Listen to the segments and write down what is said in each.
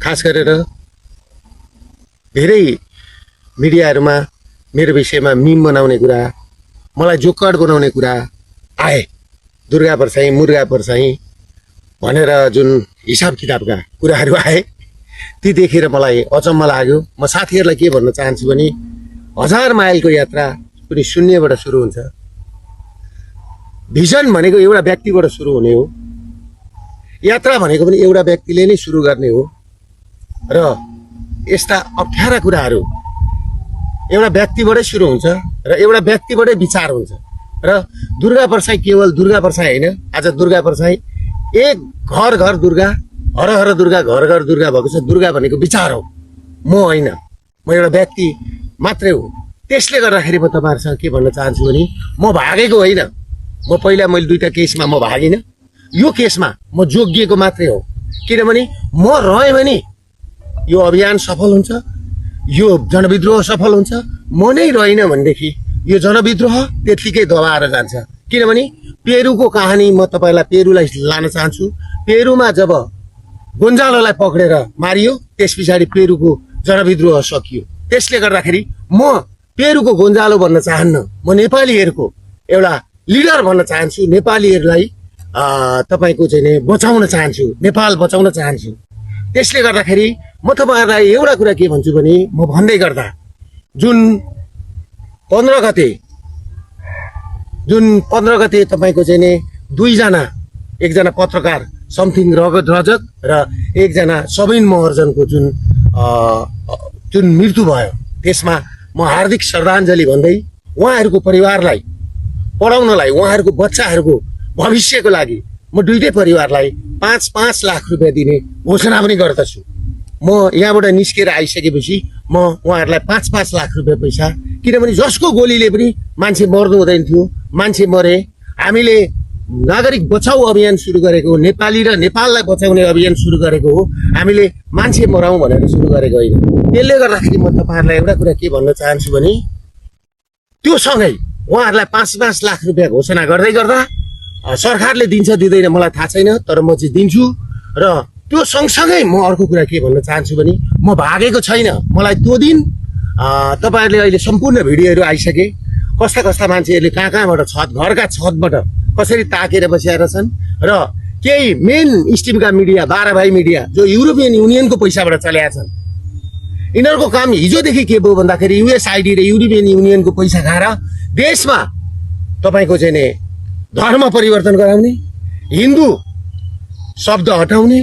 खास गरेर धेरै मिडियाहरूमा मेरो विषयमा मिम बनाउने कुरा, मलाई जोकड बनाउने कुरा आए। दुर्गा परसाई, मुर्गा परसाई भनेर जुन हिसाब किताबका कुराहरू आए, ती देखेर मलाई अचम्म लाग्यो। म साथीहरूलाई के भन्न चाहन्छु भने 1000 माइलको यात्रा पनि शून्यबाट सुरु हुन्छ। भिजन भनेको एउटा व्यक्तिबाट सुरु हुने हो। यात्रा भनेको पनि एउटा व्यक्तिले नै सुरु गर्ने हो। र यस्ता अप्ठ्यारा कुराहरू एउटा व्यक्तिबाटै सुरु हुन्छ र एउटा व्यक्तिबाटै विचार हुन्छ। र दुर्गा परसाई केवल दुर्गा परसाई होइन, आज दुर्गा परसाई एक घर घर दुर्गा, हर हर दुर्गा, घर घर दुर्गा भएको छ। दुर्गा भनेको विचार हो, म होइन, म एउटा व्यक्ति मात्रै हो। त्यसले गर्दाखेरि म तपाईँहरूसँग के भन्न चाहन्छु भने म भागेको होइन। मैले 2टा केसमा म भागिनँ। यो केसमा म जोगिएको मात्रै हो। किनभने म रहेँ भने यो अभियान सफल हुन्छ, यो जनविद्रोह सफल हुन्छ। म नै रहेन भनेदेखि यो जनविद्रोह त्यत्तिकै दबाएर जान्छ। किनभने पेरुको कहानी म तपाईँलाई पेरुलाई लान चाहन्छु। पेरुमा जब गोन्जालोलाई पक्रेर मारियो, त्यस पछाडि पेरुको जनविद्रोह सकियो। त्यसले गर्दाखेरि म पेरुको गोन्जालो भन्न चाहन्न, म नेपालीहरूको एउटा लिडर भन्न चाहन्छु। नेपालीहरूलाई तपाईँको चाहिँ बचाउन चाहन्छु, नेपाल बचाउन चाहन्छु। त्यसले गर्दाखेरि म तपाईँहरूलाई एउटा कुरा के भन्छु भने, म भन्दै गर्दा जुन 15 गते तपाईँको चाहिँ दुईजना, एकजना पत्रकार समथिङ रगत रजक र एकजना सबिन महर्जनको जुन मृत्यु भयो, त्यसमा म हार्दिक श्रद्धाञ्जली भन्दै उहाँहरूको परिवारलाई पढाउनलाई, उहाँहरूको बच्चाहरूको भविष्यको लागि म दुईटै परिवारलाई 5-5 लाख रुपियाँ दिने घोषणा पनि गर्दछु। म यहाँबाट निस्केर आइसकेपछि म उहाँहरूलाई 5-5 लाख रुपियाँ पैसा, किनभने जसको गोलीले पनि मान्छे मर्नु हुँदैन थियो, मान्छे मरे। हामीले नागरिक बचाउ अभियान सुरु गरेको हो, नेपाली र नेपाललाई बचाउने अभियान सुरु गरेको हो। हामीले मान्छे मराउँ भनेर सुरु गरेको होइन। त्यसले गर्दाखेरि म तपाईँहरूलाई एउटा कुरा के भन्न चाहन्छु भने, त्यो सँगै उहाँहरूलाई 5-5 लाख रुपियाँ घोषणा गर्दै गर्दा सरकारले दिन्छ दिँदैन मलाई थाहा छैन, तर म चाहिँ दिन्छु। र त्यो सँगसँगै म अर्को कुरा के भन्न चाहन्छु भने, म भागेको छैन। मलाई त्यो दिन तपाईँहरूले अहिले सम्पूर्ण भिडियोहरू आइसके, कस्ता कस्ता मान्छेहरूले कहाँबाट घरका छतबाट कसरी ताकेर बसिरहेका छन्। र केही मेन स्ट्रिमका मिडिया, 12 भाइ मिडिया जो युरोपियन युनियनको पैसाबाट चलेका छन्, यिनीहरूको काम हिजोदेखि के भयो भन्दाखेरि युएसआइडी र युरोपियन युनियनको पैसा खाएर देशमा तपाईँको चाहिँ धर्म परिवर्तन गराउने, हिन्दू शब्द हटाउने,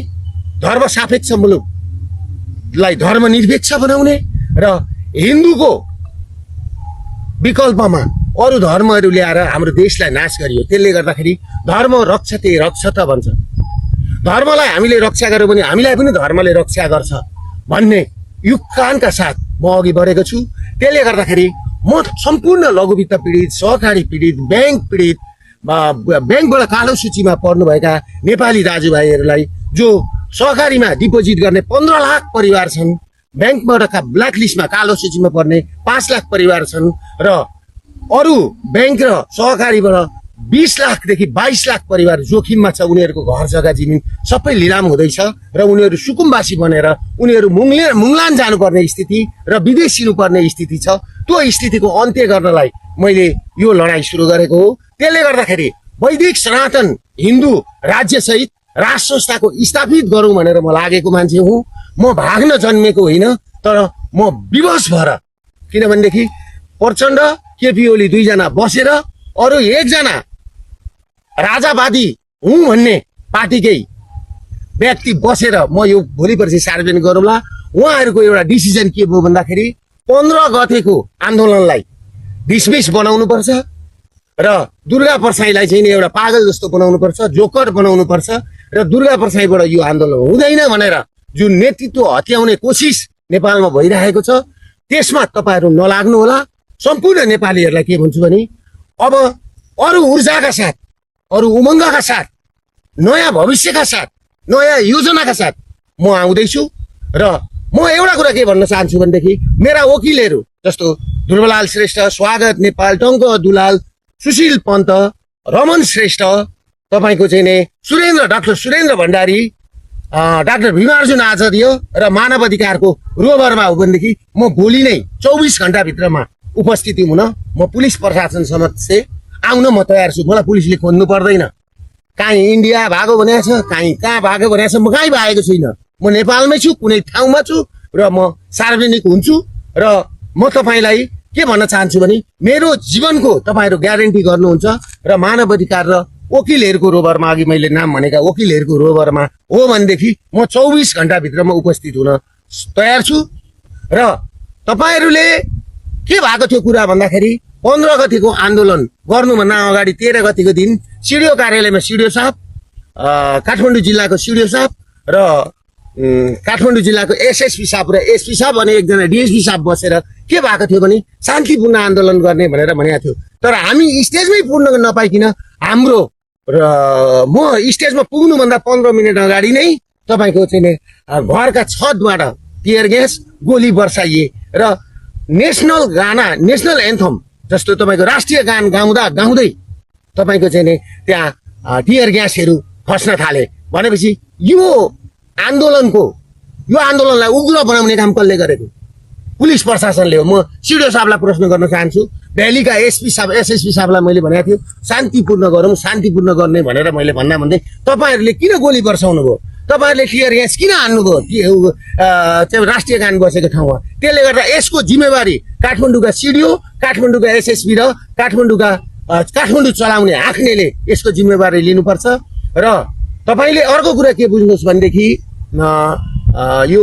धर्म सापेक्ष मुलुकलाई धर्मनिरपेक्ष बनाउने र हिन्दूको विकल्पमा अरू धर्महरू ल्याएर हाम्रो देशलाई नाश गरियो। त्यसले गर्दाखेरि धर्म रक्षते रक्षत भन्छ। धर्मलाई हामीले रक्षा गर्यौँ भने हामीलाई पनि धर्मले रक्षा गर्छ भन्ने युक्कानका साथ म अघि बढेको छु। त्यसले गर्दाखेरि म सम्पूर्ण लघुवित्त पीडित, सहकारी पीडित, ब्याङ्क पीडित, ब्याङ्कबाट कालो सूचीमा पर्नुभएका नेपाली दाजुभाइहरूलाई, जो सहकारीमा डिपोजिट गर्ने 15 लाख परिवार छन्, ब्याङ्कबाट ब्ल्याक लिस्टमा कालो सूचीमा पर्ने 5 लाख परिवार छन्, र अरू ब्याङ्क र सहकारीबाट 20 लाखदेखि 22 लाख परिवार जोखिममा छ। उनीहरूको घर जग्गा जमिन सबै लिलाम हुँदैछ र उनीहरू सुकुम्बासी बनेर उनीहरू मुङलान जानुपर्ने स्थिति र विदेश हिँड्नुपर्ने स्थिति छ। त्यो स्थितिको अन्त्य गर्नलाई मैले यो लडाइँ सुरु गरेको हो। त्यसले गर्दाखेरि वैदिक सनातन हिन्दू राज्यसहित राष्ट्र संस्थाको स्थापित गरौँ भनेर म लागेको मान्छे हुँ। म भाग्न जन्मेको होइन, तर म विवश भएर, किनभनेदेखि प्रचण्ड, केपी ओली दुईजना बसेर अरू एकजना राजावादी हुँ भन्ने पार्टीकै व्यक्ति बसेर म यो भोलि पर्सि सार्वजनिक गरौँला। उहाँहरूको एउटा डिसिजन के भयो भन्दाखेरि 15 गतेको आन्दोलनलाई डिसमिस बनाउनुपर्छ र दुर्गा परसाईलाई चाहिँ एउटा पागल जस्तो बनाउनुपर्छ, जोकर बनाउनुपर्छ र दुर्गा परसाईबाट यो आन्दोलन हुँदैन भनेर जुन नेतृत्व हत्याउने कोसिस नेपालमा भइरहेको छ, त्यसमा तपाईँहरू नलाग्नु होला। सम्पूर्ण नेपालीहरूलाई के भन्छु भने, अब अरू ऊर्जाका साथ, अरू उमङ्गका साथ, नयाँ भविष्यका साथ, नयाँ योजनाका साथ म आउँदैछु। र म एउटा कुरा के भन्न चाहन्छु भनेदेखि, मेरा वकिलहरू जस्तो ध्रुवलाल श्रेष्ठ, स्वागत नेपाल, टङ्क दुलाल, सुशील पन्त, रमन श्रेष्ठ, तपाईँको चाहिँ डाक्टर सुरेन्द्र भण्डारी, डाक्टर भीमार्जुन आचार्य र मानव अधिकारको रोभरमा हो भनेदेखि म भोलि नै 24 घण्टाभित्रमा उपस्थिति हुन म पुलिस प्रशासन समक्ष आउन म तयार छु। मलाई पुलिसले खोज्नु पर्दैन। काहीँ इन्डिया भागो भनेको छ, काहीँ कहाँ भागो भनेको छ, म कहीँ भागेको छुइनँ। म नेपालमै छु, कुनै ठाउँमा छु र म सार्वजनिक हुन्छु। र म तपाईँलाई के भन्न चाहन्छु भने मेरो जीवनको तपाईँहरू ग्यारेन्टी गर्नुहुन्छ र मानव अधिकार र वकिलहरूको रोभरमा, अघि मैले नाम भनेका वकिलहरूको रोभरमा हो भनेदेखि म 24 घण्टाभित्रमा उपस्थित हुन तयार छु। र तपाईँहरूले के भएको थियो कुरा भन्दाखेरि 15 गतिको आन्दोलन गर्नुभन्दा अगाडि 13 गतिको दिन सिडिओ कार्यालयमा सिडिओ साहब, काठमाडौँ जिल्लाको सिडिओ साहब र काठमाडौँ जिल्लाको एसएसपी साहब र एसपी साहब अनि एकजना डिएसपी साहब बसेर के भएको थियो भने शान्तिपूर्ण आन्दोलन गर्ने भनेर भनेको थियो। तर हामी स्टेजमै पुग्न नपाइकन हाम्रो र म स्टेजमा पुग्नुभन्दा 15 मिनट अगाडि नै तपाईँको चाहिँ नि घरका छतबाट टियर ग्यास गोली बर्साइए र नेसनल गाना, नेसनल एन्थम जस्तो तपाईँको राष्ट्रिय गान गाउँदै तपाईँको चाहिँ नि त्यहाँ टियर ग्यासहरू खस्न थाले। भनेपछि यो आन्दोलनलाई उग्र बनाउने काम कसले गरेको? पुलिस प्रशासनले हो। म सिडिओ साहबलाई प्रश्न गर्न चाहन्छु। भ्यालीका एसपी साहब, एसएसपी साहबलाई मैले भनेको थियो शान्तिपूर्ण गरौँ, शान्तिपूर्ण गर्ने भनेर मैले भन्दै तपाईँहरूले किन गोली बर्साउनु भयो? तपाईँहरूले टियर ग्यास किन हान्नुभयो त्यो राष्ट्रिय गान बसेको ठाउँमा? त्यसले गर्दा यसको जिम्मेवारी काठमाडौँका सिडिओ, काठमाडौँका एसएसपी र काठमाडौँ चलाउने आँख्नेले यसको जिम्मेवारी लिनुपर्छ। र तपाईँले अर्को कुरा के बुझ्नुहोस् भनेदेखि यो